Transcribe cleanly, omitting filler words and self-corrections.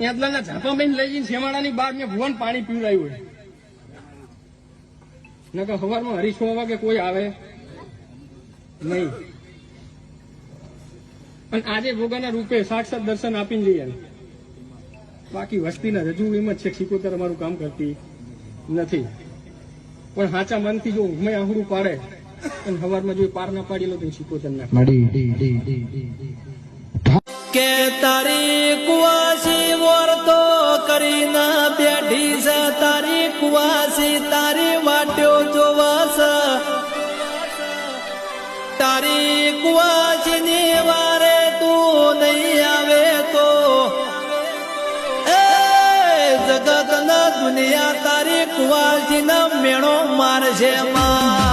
એટલાના ઝાપા બેન લઈ જઈને શેમાડાની બહાર મેં ભુવન પાણી પીવડાવ્યું હોય નકર સવારમાં હરી 6 વાગે કોઈ આવે નહીં. અને આજે ભોગાના રૂપે સાક્ષાત દર્શન આપીને જઈએ. બાકી વસ્તીના રજૂ એમ જ છે સિકોતર અમારું કામ કરતી નથી. પણ સાચા મનથી જો મેં આહુડું પાડે અને સવારમાં જો પાર ના પાડી લો તો સિકોતર ના કે તારી કુવાસી વર્તો કરીને બેઠી છે, તારી કુવાસી તારી વાટ્યો જોવાસ, તારી કુવાસીની વારે તું નહીં આવે તો એ જગતના દુનિયા તારી કુવાસીના મેણો મારશે માં.